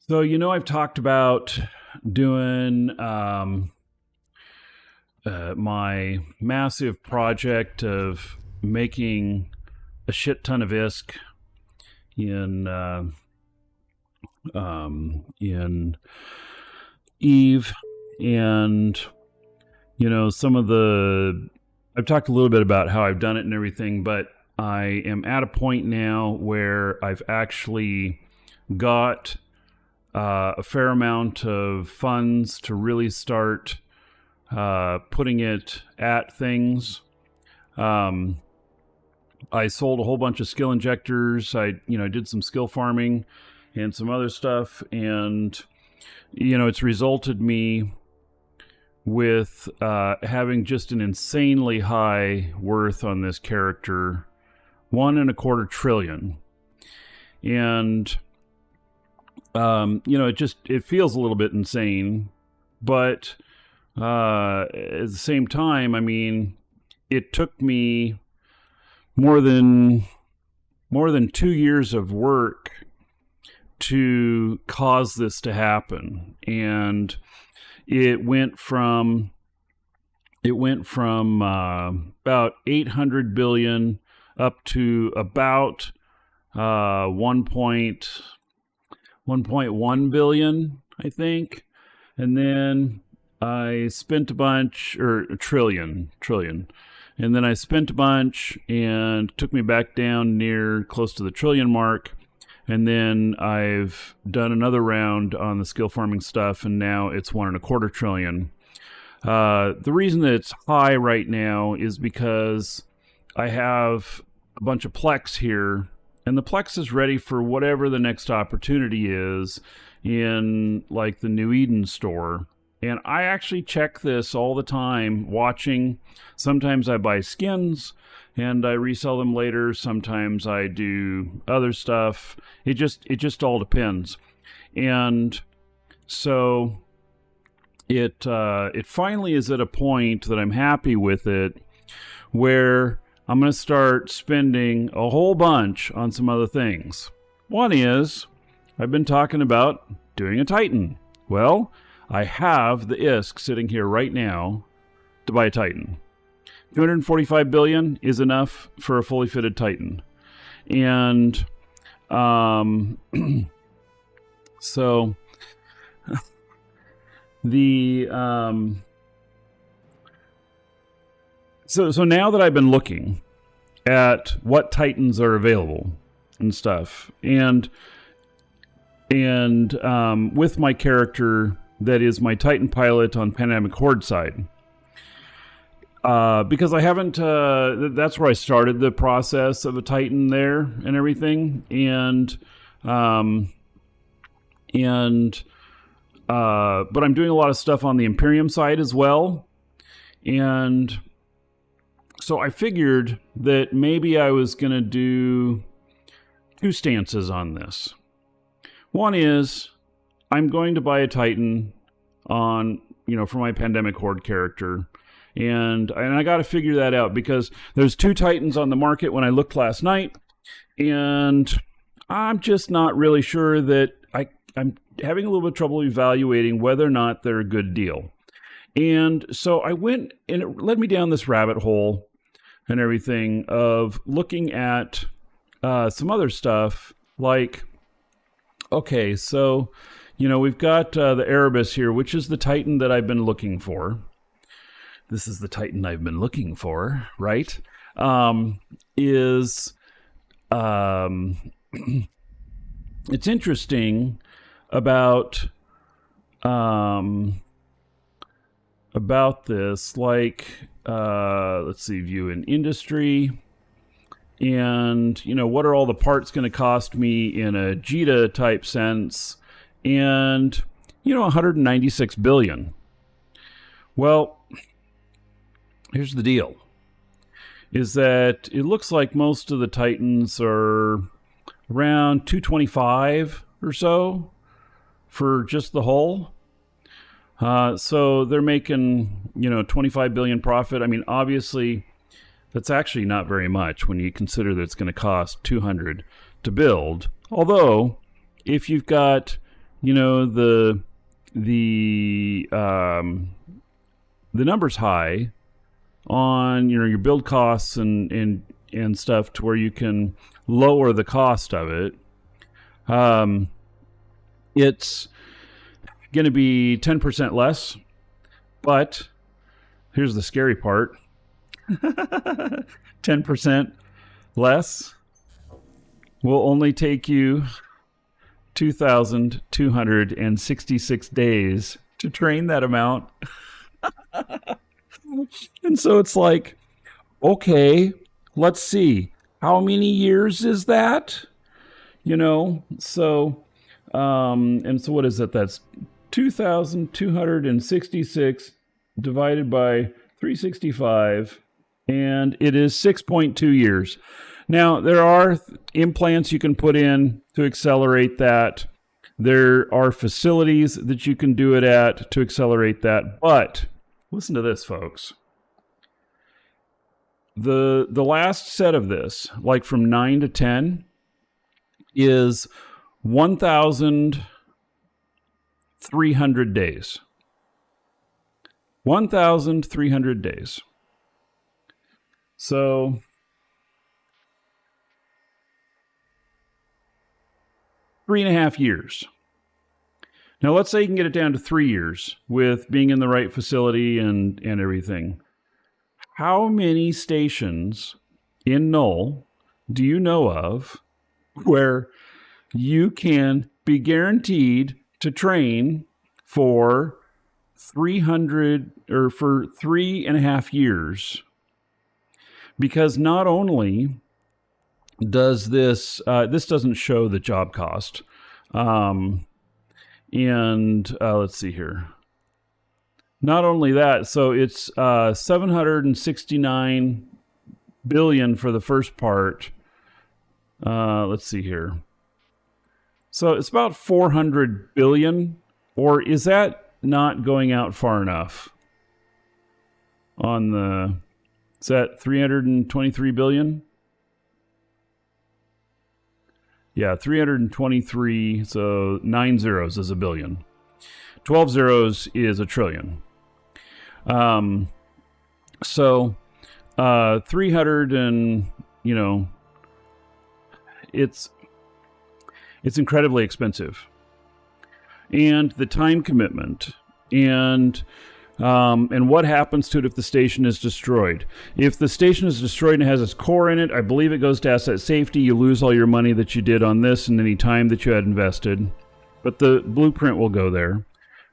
So, I've talked about doing my massive project of making a shit ton of ISK in Eve, and some of the I've talked a little bit about how I've done it and everything, but I am at a point now where I've actually got a fair amount of funds to really start putting it at things. I sold a whole bunch of skill injectors. I did some skill farming and some other stuff, and it's resulted me with having just an insanely high worth on this character, 1.25 trillion. And it feels a little bit insane, but at the same time, I mean, it took me more than 2 years of work to cause this to happen. And it went from about 800 billion up to about 1.1 billion, I think. And then I spent a bunch, or a trillion. And then I spent a bunch, and it took me back down near close to the trillion mark. And then I've done another round on the skill farming stuff, and now it's 1.25 trillion. The reason that it's high right now is because I have a bunch of Plex here, and the Plex is ready for whatever the next opportunity is in like the New Eden store. And I actually check this all the time, watching. Sometimes I buy skins and I resell them later. Sometimes I do other stuff. It just all depends. And so it finally is at a point that I'm happy with it, where I'm going to start spending a whole bunch on some other things. One is, I've been talking about doing a Titan. Well, I have the ISK sitting here right now to buy a Titan. 245 billion is enough for a fully fitted Titan. And so the So now that I've been looking at what Titans are available and stuff, and with my character that is my Titan pilot on Pandemic Horde side, because I haven't, that's where I started the process of a Titan there and everything, but I'm doing a lot of stuff on the Imperium side as well, and so I figured that maybe I was going to do two stances on this. One is, I'm going to buy a Titan for my Pandemic Horde character. And I got to figure that out, because there's two Titans on the market when I looked last night. And I'm just not really sure that I'm having a little bit of trouble evaluating whether or not they're a good deal. And so I went, and it led me down this rabbit hole and everything of looking at some other stuff, like, okay, so, we've got the Erebus here, which is the Titan that I've been looking for. This is the Titan I've been looking for, right? It's interesting about this, like, let's see, view in industry, and what are all the parts going to cost me in a JITA type sense, and 196 billion. Well, here's the deal, is that it looks like most of the Titans are around 225 or so for just the hull. So they're making, 25 billion profit. I mean, obviously, that's actually not very much when you consider that it's going to cost 200 to build. Although, if you've got the number's high on your build costs and stuff to where you can lower the cost of it. It's going to be 10% less, but here's the scary part. 10% less will only take you 2,266 days to train that amount. And so it's like, okay, let's see. How many years is that? So, and so what is that? That's 2,266 divided by 365, and it is 6.2 years. Now, there are implants you can put in to accelerate that. There are facilities that you can do it at to accelerate that. But listen to this, folks. The last set of this, like from 9 to 10, is 1,300 days. 1,300 days. So 3.5 years. Now, let's say you can get it down to 3 years with being in the right facility and everything. How many stations in Null do you know of where you can be guaranteed to train for 300 or for 3.5 years? Because not only does this doesn't show the job cost, and let's see here. Not only that, so it's 769 billion for the first part. Let's see here. So it's about 400 billion, or is that not going out far enough? Is that 323 billion? Yeah, 323, so 9 zeros is a billion. 12 zeros is a trillion. So 300 and, it's incredibly expensive. And the time commitment and what happens to it if the station is destroyed. If the station is destroyed and has its core in it, I believe it goes to asset safety. You lose all your money that you did on this and any time that you had invested. But the blueprint will go there.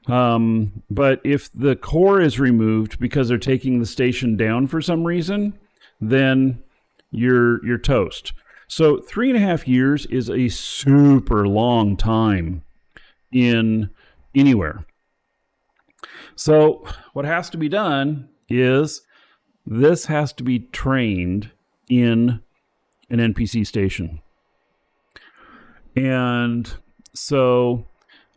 But if the core is removed because they're taking the station down for some reason, then you're toast. So 3.5 years is a super long time in anywhere. So what has to be done is this has to be trained in an NPC station. And so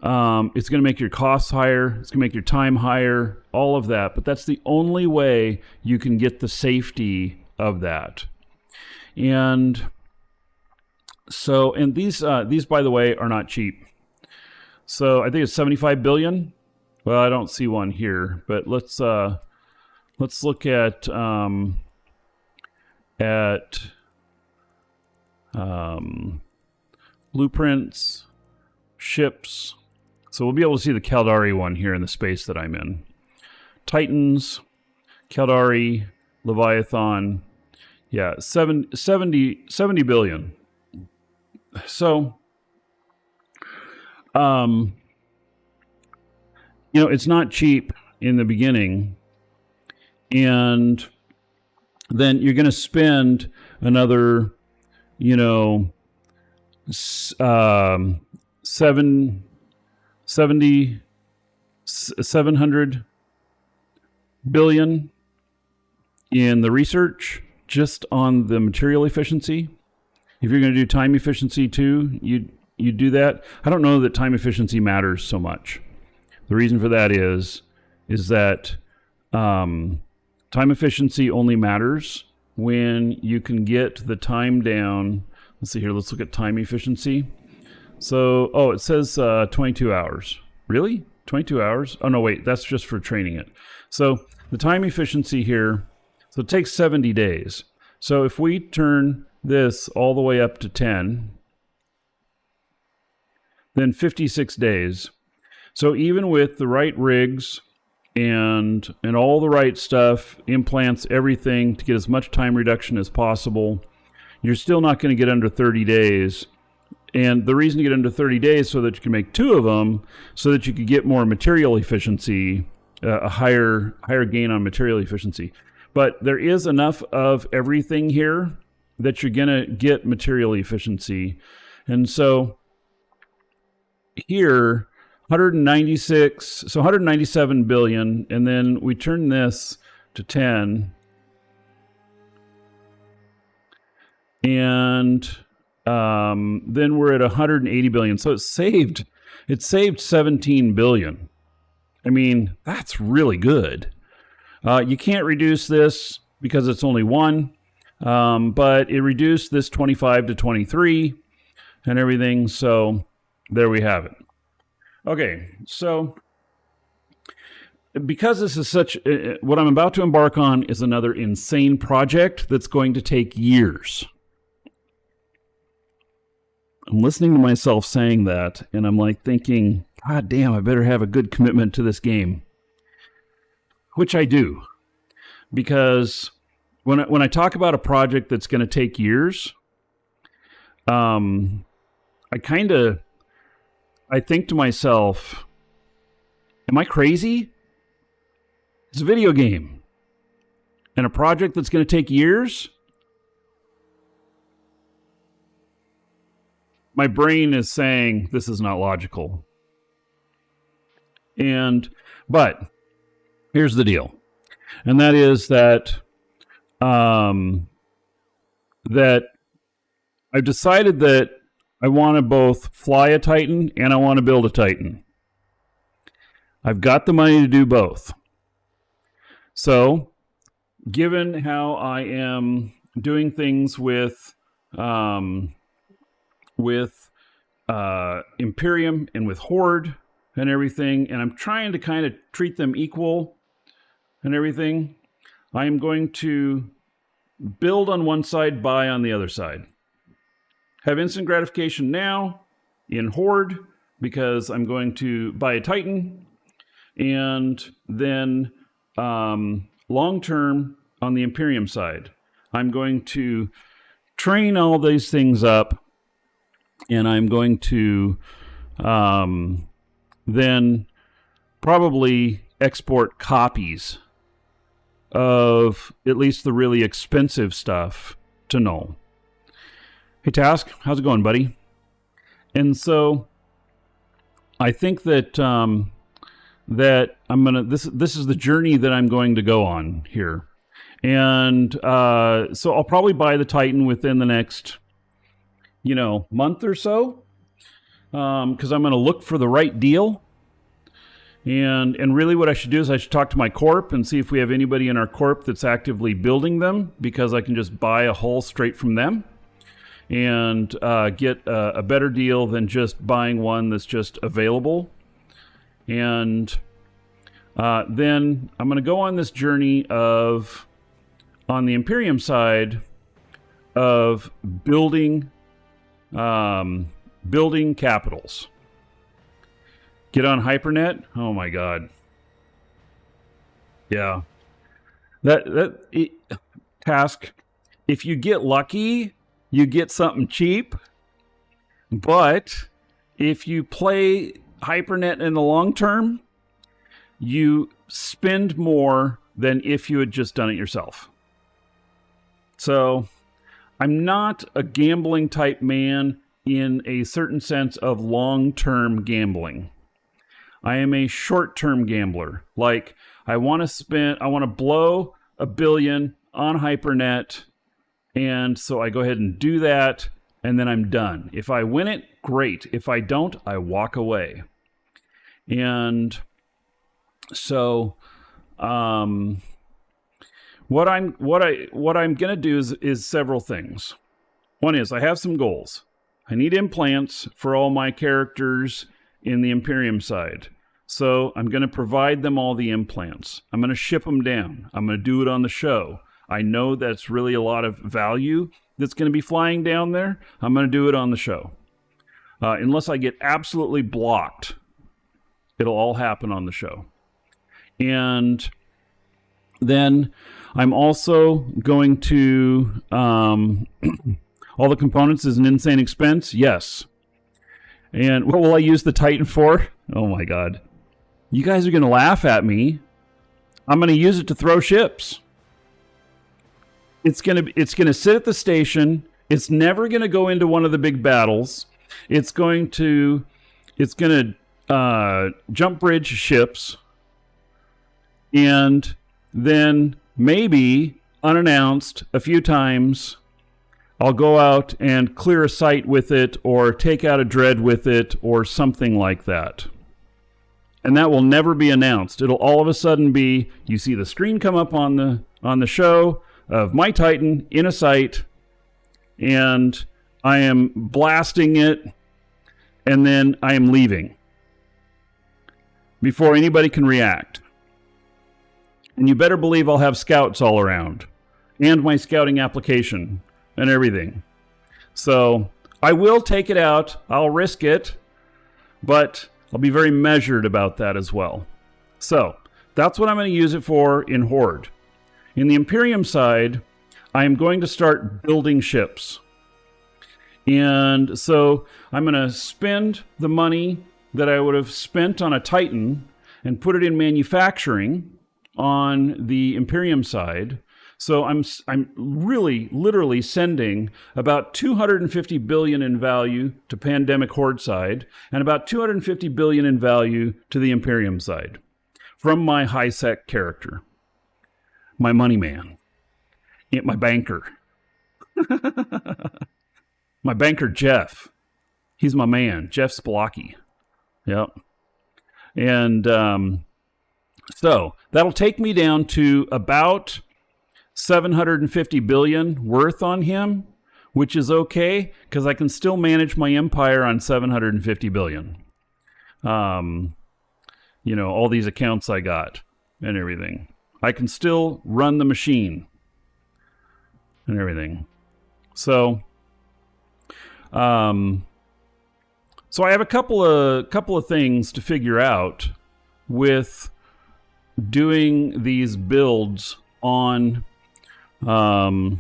it's going to make your costs higher. It's going to make your time higher, all of that. But that's the only way you can get the safety of that. And so, and these, by the way, are not cheap. So I think it's 75 billion. Well, I don't see one here, but let's look at blueprints, ships. So we'll be able to see the Caldari one here in the space that I'm in. Titans, Caldari, Leviathan. Yeah, 70 billion. So, it's not cheap in the beginning. And then you're going to spend another, 700 billion in the research just on the material efficiency. If you're going to do time efficiency too, you do that. I don't know that time efficiency matters so much. The reason for that is that time efficiency only matters when you can get the time down. Let's see here. Let's look at time efficiency. So, oh, it says 22 hours. Really? 22 hours? Oh, no, wait. That's just for training it. So the time efficiency here, so it takes 70 days. So if we turn this all the way up to 10, then 56 days. So even with the right rigs and all the right stuff, implants, everything to get as much time reduction as possible, you're still not going to get under 30 days. And the reason to get under 30 days so that you can make 2 of them, so that you could get more material efficiency, a higher gain on material efficiency. But there is enough of everything here that you're going to get material efficiency. And so here, 196, so 197 billion, and then we turn this to 10. And then we're at 180 billion. So it saved 17 billion. I mean, that's really good. You can't reduce this because it's only 1, but it reduced this 25 to 23 and everything. So there we have it. Okay, so because this is such, what I'm about to embark on is another insane project that's going to take years. I'm listening to myself saying that, and I'm like thinking, God damn, I better have a good commitment to this game. Which I do. Because when I talk about a project that's going to take years, I think to myself, am I crazy? It's a video game. And a project that's going to take years? My brain is saying this is not logical. But here's the deal. And that is that that I've decided that I want to both fly a Titan and I want to build a Titan. I've got the money to do both. So, given how I am doing things with Imperium and with Horde and everything, and I'm trying to kind of treat them equal and everything, I am going to build on one side, buy on the other side. Have instant gratification now in Horde because I'm going to buy a Titan, and then long term on the Imperium side, I'm going to train all these things up, and I'm going to then probably export copies of at least the really expensive stuff to Null. Hey Task, how's it going, buddy? And so I think that that I'm gonna this is the journey that I'm going to go on here. And so I'll probably buy the Titan within the next month or so, because I'm going to look for the right deal. And really what I should do is I should talk to my corp and see if we have anybody in our corp that's actively building them, because I can just buy a hull straight from them and get a better deal than just buying one that's just available. And then I'm going to go on this journey of, on the Imperium side, of building capitals. Get on Hypernet. Oh my God. Yeah. Task. If you get lucky, you get something cheap. But if you play Hypernet in the long term, you spend more than if you had just done it yourself. So I'm not a gambling type man in a certain sense of long-term gambling. I am a short-term gambler. Like, I want to blow $1 billion on Hypernet, and so I go ahead and do that, and then I'm done. If I win it, great. If I don't, I walk away. And so what I'm going to do is several things. One is I have some goals. I need implants for all my characters in the Imperium side. So I'm going to provide them all the implants. I'm going to ship them down. I'm going to do it on the show. I know that's really a lot of value that's going to be flying down there. I'm going to do it on the show. Unless I get absolutely blocked, it'll all happen on the show. And then I'm also going to... all the components is an insane expense? Yes. And what will I use the Titan for? Oh my God. You guys are going to laugh at me. I'm going to use it to throw ships. It's going to sit at the station. It's never going to go into one of the big battles. It's going to jump bridge ships. And then maybe unannounced a few times, I'll go out and clear a site with it or take out a dread with it or something like that. And that will never be announced. It'll all of a sudden be, you see the screen come up on the show of my Titan in a site, and I am blasting it, and then I am leaving before anybody can react. And you better believe I'll have scouts all around and my scouting application and everything. So I will take it out. I'll risk it, but I'll be very measured about that as well. So that's what I'm going to use it for in Horde. In the Imperium side, I am going to start building ships. And so I'm going to spend the money that I would have spent on a Titan and put it in manufacturing on the Imperium side. So I'm really literally sending about 250 billion in value to Pandemic Horde side and about 250 billion in value to the Imperium side from my high-sec character, my money man, my banker. My banker, Jeff. He's my man, Jeff Spilaki. Yep. And so that'll take me down to about 750 billion worth on him, which is okay because I can still manage my empire on 750 billion. You know, all these accounts I got and everything. I can still run the machine and everything. So I have a couple of things to figure out with doing these builds on the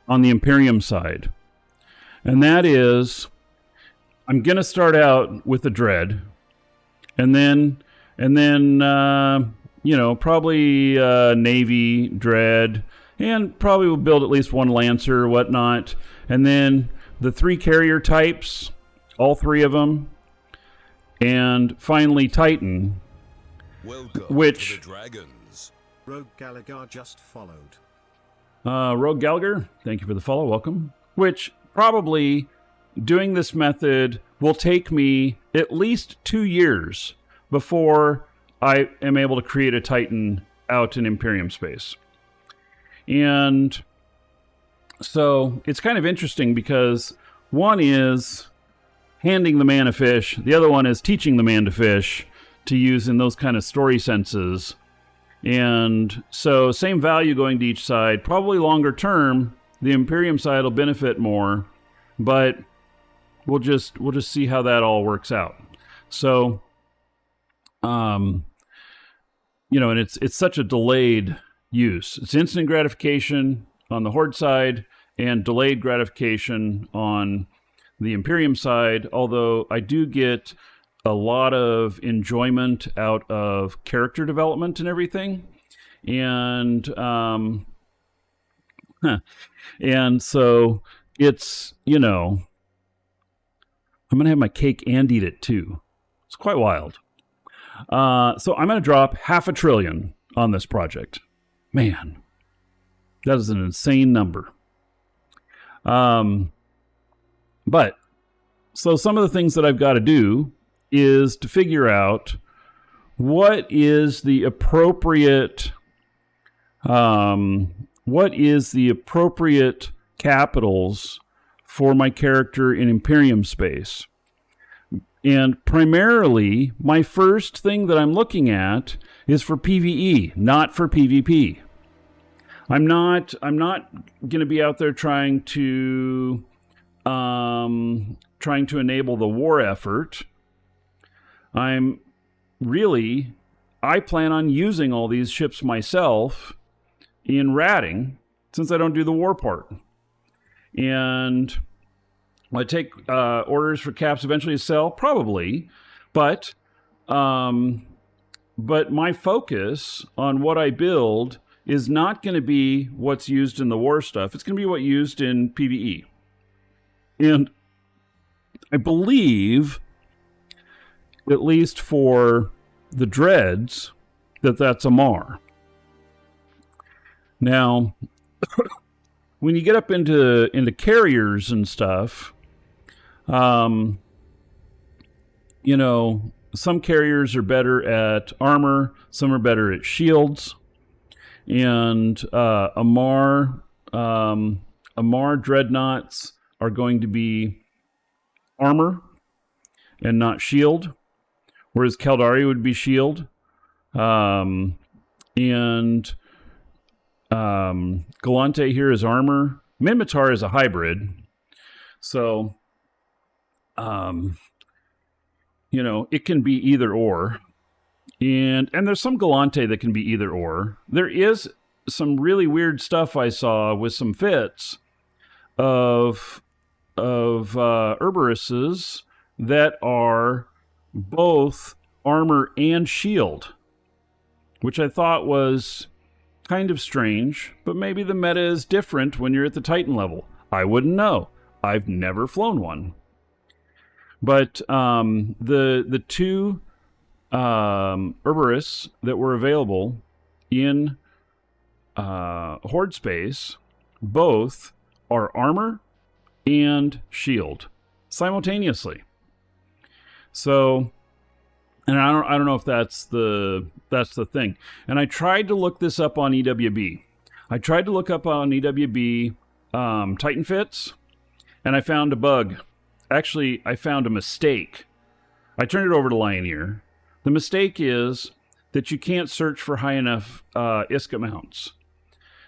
Imperium side. And that is, I'm going to start out with the Dread, and then you know, probably Navy Dread, and probably we'll build at least one Lancer or whatnot, and then the 3 carrier types, all 3 of them, and finally Titan. Welcome which to the Dragons. Rogue Gallagher just followed. Rogue Gallagher, thank you for the follow, welcome. Which probably doing this method will take me at least 2 years before I am able to create a Titan out in Imperium space. And so it's kind of interesting because one is handing the man a fish, the other one is teaching the man to fish to use in those kind of story senses. And so same value going to each side. Probably longer term, the Imperium side will benefit more, but we'll just see how that all works out. So, you know, and it's such a delayed use. It's instant gratification on the Horde side and delayed gratification on the Imperium side, although I do get a lot of enjoyment out of character development and everything. And and so it's, you know, I'm going to have my cake and eat it too. It's quite wild. So I'm going to drop $500 billion on this project. Man, that is an insane number. But so some of the things that I've got to do is to figure out what is the appropriate capitals for my character in Imperium space. And primarily, my first thing that I'm looking at is for PvE, not for PvP. I'm not going to be out there trying to enable the war effort. I plan on using all these ships myself in ratting, since I don't do the war part. And will I take orders for caps eventually to sell? Probably, but my focus on what I build is not going to be what's used in the war stuff. It's going to be what's used in PvE. And I believe, at least for the dreads, that's a Mar. Now, when you get up into carriers and stuff, some carriers are better at armor, some are better at shields, and Amar dreadnoughts are going to be armor and not shield, whereas Caldari would be shield, and Galante here is armor. Minmatar is a hybrid, so it can be either or. And there's some Galante that can be either or. There is some really weird stuff I saw with some fits of Herberuses that are both armor and shield, which I thought was kind of strange, but maybe the meta is different when you're at the Titan level. I wouldn't know. I've never flown one. But the two Herberus that were available in Horde space, both are armor and shield simultaneously. So, and I don't know if that's the thing. And I tried to look this up on EWB. I tried to look up on EWB Titan fits, and I found a bug. Actually, I found a mistake. I turned it over to Lioneer. The mistake is that you can't search for high enough ISCA mounts.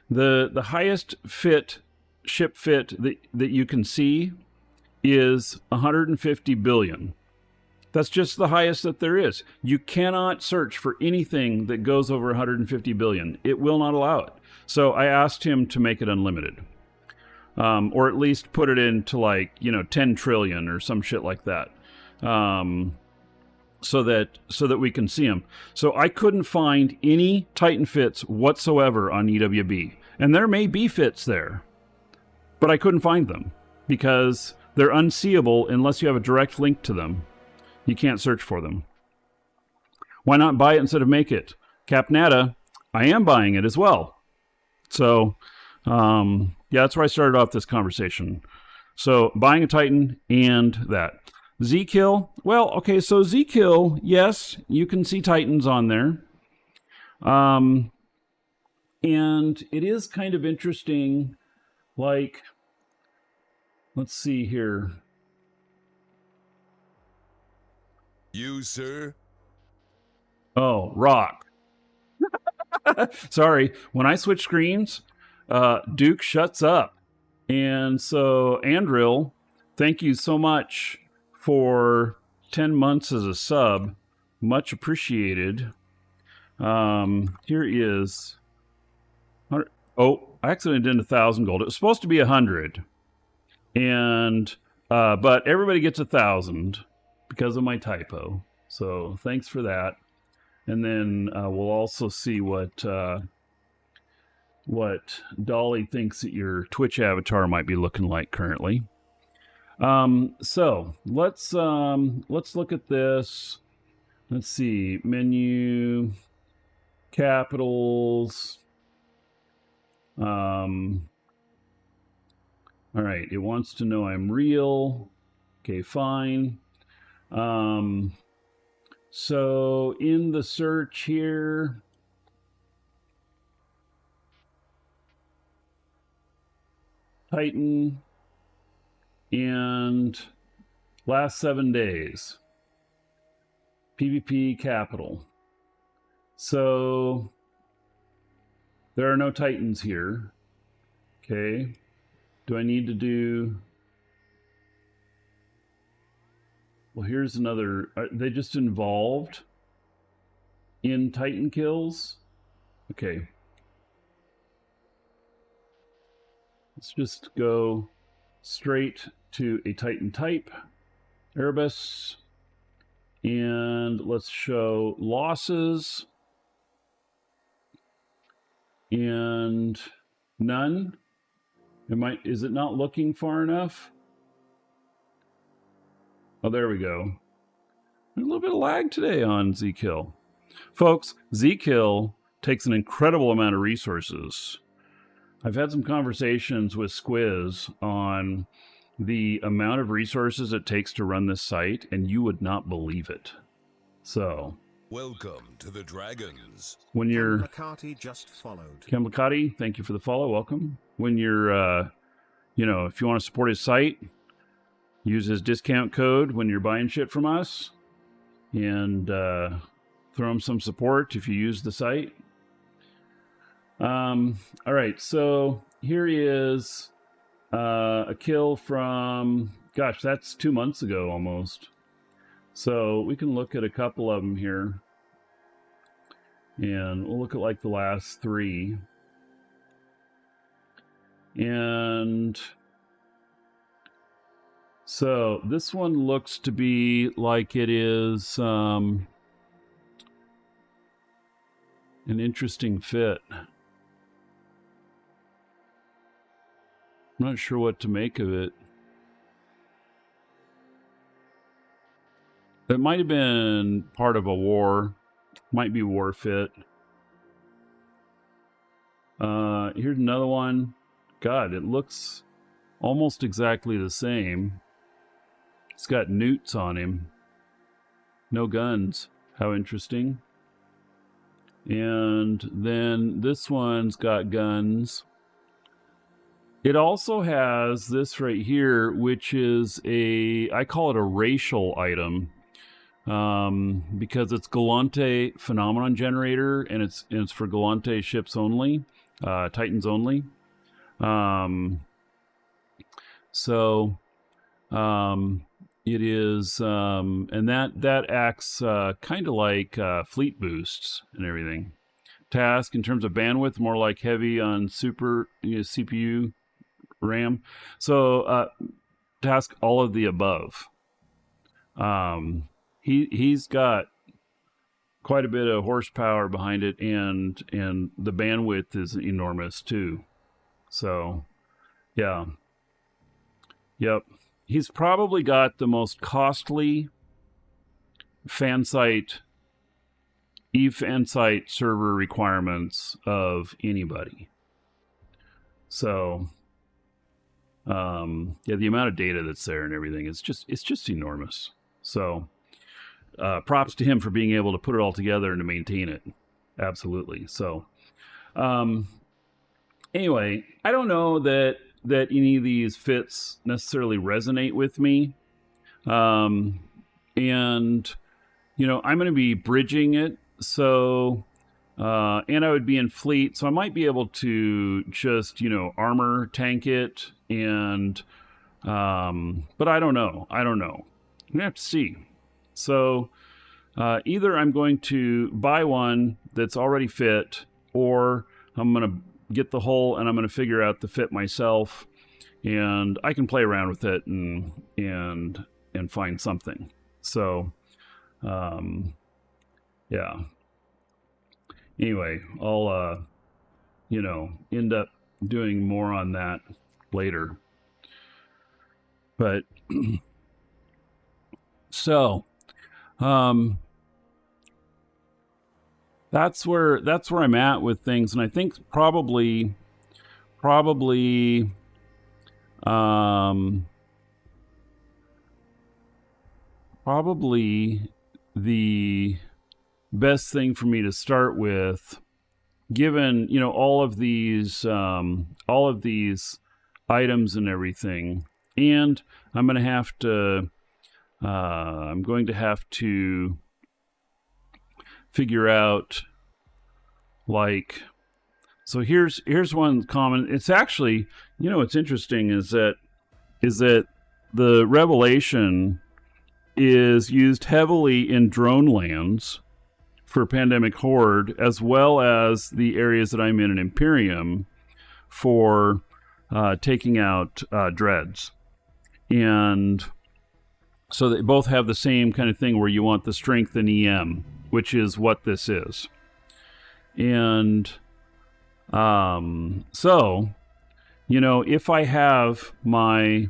The highest ship fit that you can see is 150 billion. That's just the highest that there is. You cannot search for anything that goes over 150 billion. It will not allow it. So I asked him to make it unlimited. Or at least put it into 10 trillion or some shit like that. So that we can see them. So I couldn't find any Titan fits whatsoever on EWB. And there may be fits there, but I couldn't find them because they're unseeable unless you have a direct link to them. You can't search for them. Why not buy it instead of make it? Capnata, I am buying it as well. So, yeah, that's where I started off this conversation. So, buying a Titan and that. Zkill, well, okay, so Zkill, yes, you can see Titans on there. And it is kind of interesting, let's see here. You, sir? Oh, rock. Sorry, when I switch screens, Duke shuts up. And so, Andril, thank you so much for 10 months as a sub. Much appreciated. Here is... Oh, I accidentally did 1,000 gold. It was supposed to be 100. And, but everybody gets 1,000 because of my typo. So thanks for that. And then we'll also see what Dolly thinks that your Twitch avatar might be looking like currently. So let's look at this. Let's see, menu, capitals. All right, it wants to know I'm real. Okay, fine. So in the search here, Titan, and last 7 days. PvP capital. So there are no Titans here. Okay. Do I need to do... Well, here's another... Are they just involved in Titan kills? Okay. Let's just go straight to a Titan type. Erebus. And let's show losses. And none. Is it not looking far enough? Oh, there we go. A little bit of lag today on Zkill. Folks, Zkill takes an incredible amount of resources. I've had some conversations with Squiz on the amount of resources it takes to run this site, and you would not believe it. So, Welcome to the Dragons. when you're... Kamlakati just followed. Kamlakati, thank you for the follow. Welcome. When you're, if you want to support his site, use his discount code when you're buying shit from us, and throw him some support if you use the site. All right, so here is a kill from, gosh, that's 2 months ago almost. So we can look at a couple of them here, and we'll look at like the last 3. And so this one looks to be like it is an interesting fit. I'm not sure what to make of it. It might have been part of a war. Might be war fit. Here's another one. God, it looks almost exactly the same. It's got newts on him. No guns. How interesting. And then this one's got guns. It also has this right here, which is I call it a racial item, because it's Galante phenomenon generator, and it's for Galante ships only, Titans only. It is, and that acts kind of like fleet boosts and everything. Task in terms of bandwidth, more like heavy on super CPU RAM. So task all of the above. He's got quite a bit of horsepower behind it, and the bandwidth is enormous too. So yeah. Yep. He's probably got the most costly fansite server requirements of anybody. So the amount of data that's there and everything, it's just enormous. So props to him for being able to put it all together and to maintain it. Absolutely. So anyway, I don't know that any of these fits necessarily resonate with me. And I'm going to be bridging it. So, and I would be in fleet, so I might be able to just, armor tank it, and, but I don't know. I'm going to have to see. So, either I'm going to buy one that's already fit, or I'm going to get the whole, and I'm going to figure out the fit myself, and I can play around with it and find something. So, yeah. Anyway, I'll, end up doing more on that later. But, so, that's where I'm at with things, and I think probably the best thing for me to start with, given all of these items and everything, and I'm going to have to figure out, like, so here's one common. It's actually, what's interesting is that the Revelation is used heavily in drone lands for Pandemic Horde, as well as the areas that I'm in Imperium for taking out dreads. And so they both have the same kind of thing where you want the strength in EM, which is what this is. And so, if I have my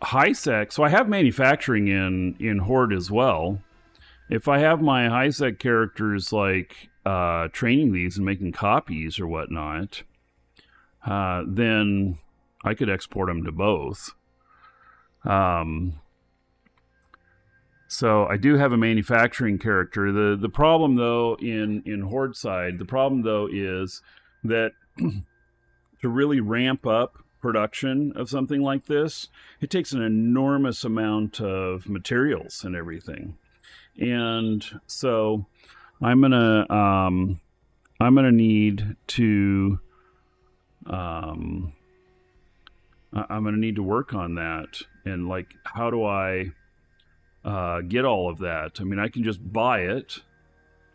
high sec, so I have manufacturing in Horde as well. If I have my high sec characters like training these and making copies or whatnot, then I could export them to both. So I do have a manufacturing character. The problem though in Horde side, the problem though is that to really ramp up production of something like this, it takes an enormous amount of materials and everything. And so I'm gonna need to work on that. And like, how do I get all of that? I mean, I can just buy it,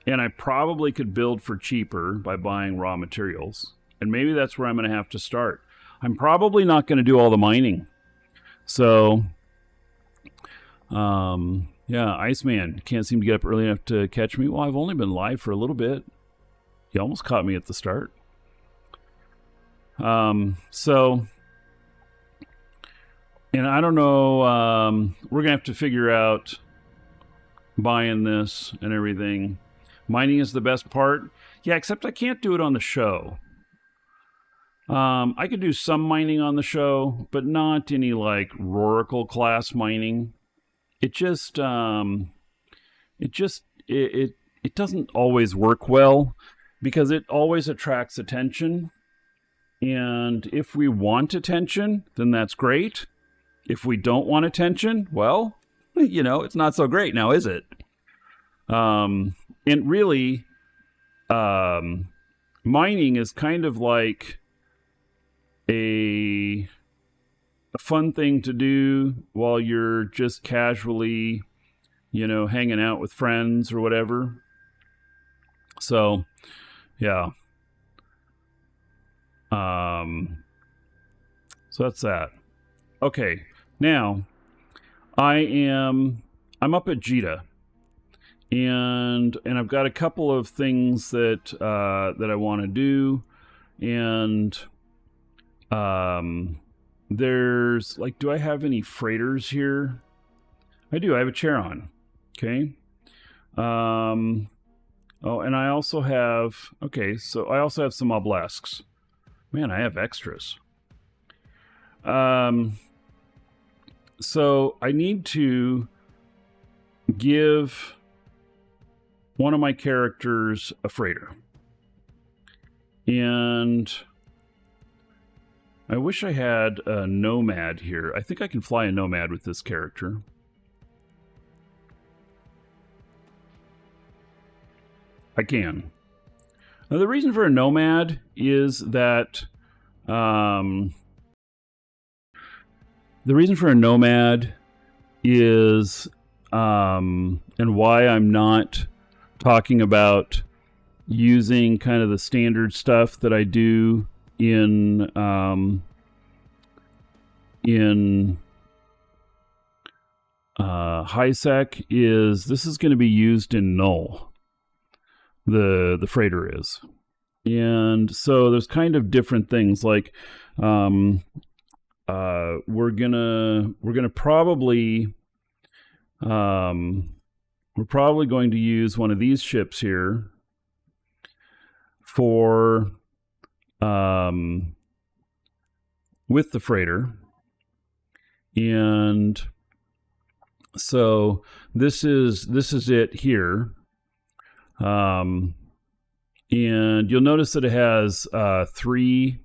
and I probably could build for cheaper by buying raw materials. And maybe that's where I'm going to have to start. I'm probably not going to do all the mining. So, yeah, Iceman can't seem to get up early enough to catch me. Well, I've only been live for a little bit. You almost caught me at the start. So, and I don't know, we're going to have to figure out buying this and everything. Mining is the best part. Yeah, except I can't do it on the show. I could do some mining on the show, but not any like Roracle class mining. It just it doesn't always work well because it always attracts attention. And if we want attention, then that's great. If we don't want attention, well, it's not so great now, is it? And really, mining is kind of like a fun thing to do while you're just casually, hanging out with friends or whatever. So, yeah. So that's that. Okay, now I'm up at Jita, and I've got a couple of things that I want to do, and there's like, do I have any freighters here? I do. I have a Charon. Okay. Oh, and I also have, okay, so I also have some obelisks. Man, I have extras. So I need to give one of my characters a freighter. And I wish I had a nomad here. I think I can fly a nomad with this character. I can. Now, the reason for a nomad is that and why I'm not talking about using kind of the standard stuff that I do in high sec is this is going to be used in null. The freighter is. And so there's kind of different things like we're probably going to use one of these ships here for with the freighter. And so this is it here. And you'll notice that it has three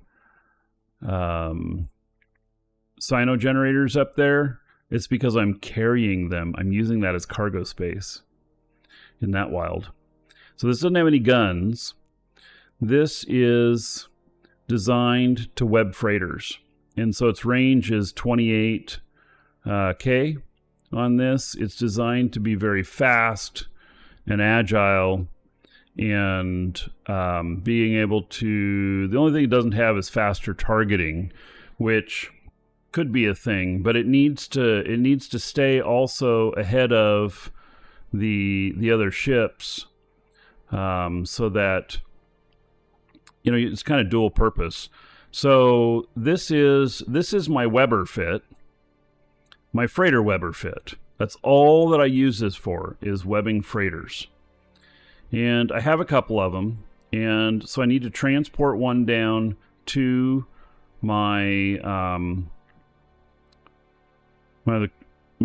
Sino generators up there, it's because I'm carrying them. I'm using that as cargo space in that wild. So this doesn't have any guns. This is designed to web freighters. And so its range is 28 K on this. It's designed to be very fast and agile, and being able to, the only thing it doesn't have is faster targeting, which could be a thing, but it needs to stay also ahead of the other ships, so that, you know, it's kind of dual purpose. So this is my Weber fit, my freighter Weber fit. That's all that I use this for, is webbing freighters. And I have a couple of them, and so I need to transport one down to my my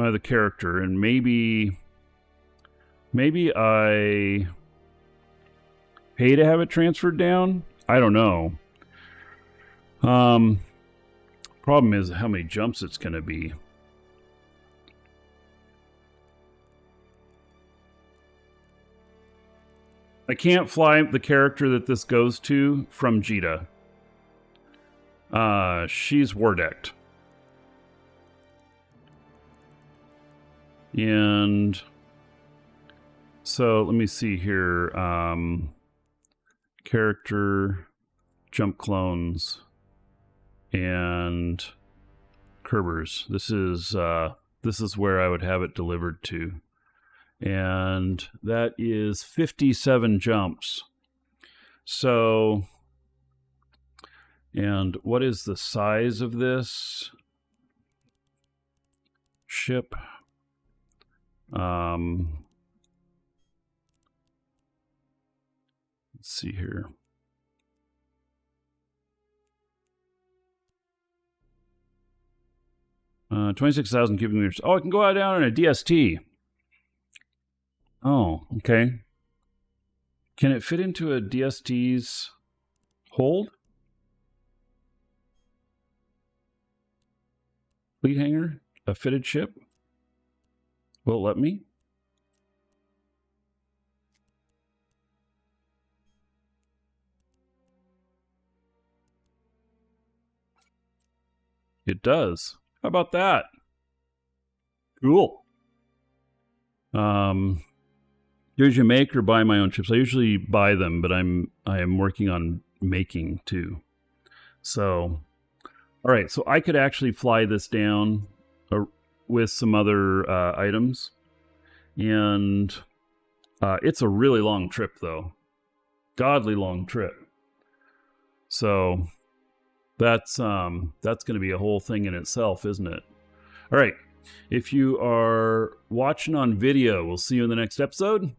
other character, and maybe I pay to have it transferred down. I don't know. Problem is how many jumps it's going to be. I can't fly the character that this goes to from Jita. She's war decked. And so let me see here. Character, jump clones, and Kerbers. This is where I would have it delivered to. And that is 57 jumps. So, and what is the size of this ship? Let's see here. Uh, 26,000 cubic meters. Oh, I can go out down in a DST. Oh, okay. Can it fit into a DST's hold? Fleet hangar? A fitted ship? Will it let me? It does. How about that? Cool. Usually make or buy my own chips. I usually buy them, but I am working on making too. So, all right. So I could actually fly this down with some other items, and it's a really long trip, though. Godly long trip. So that's going to be a whole thing in itself, isn't it? All right. If you are watching on video, we'll see you in the next episode.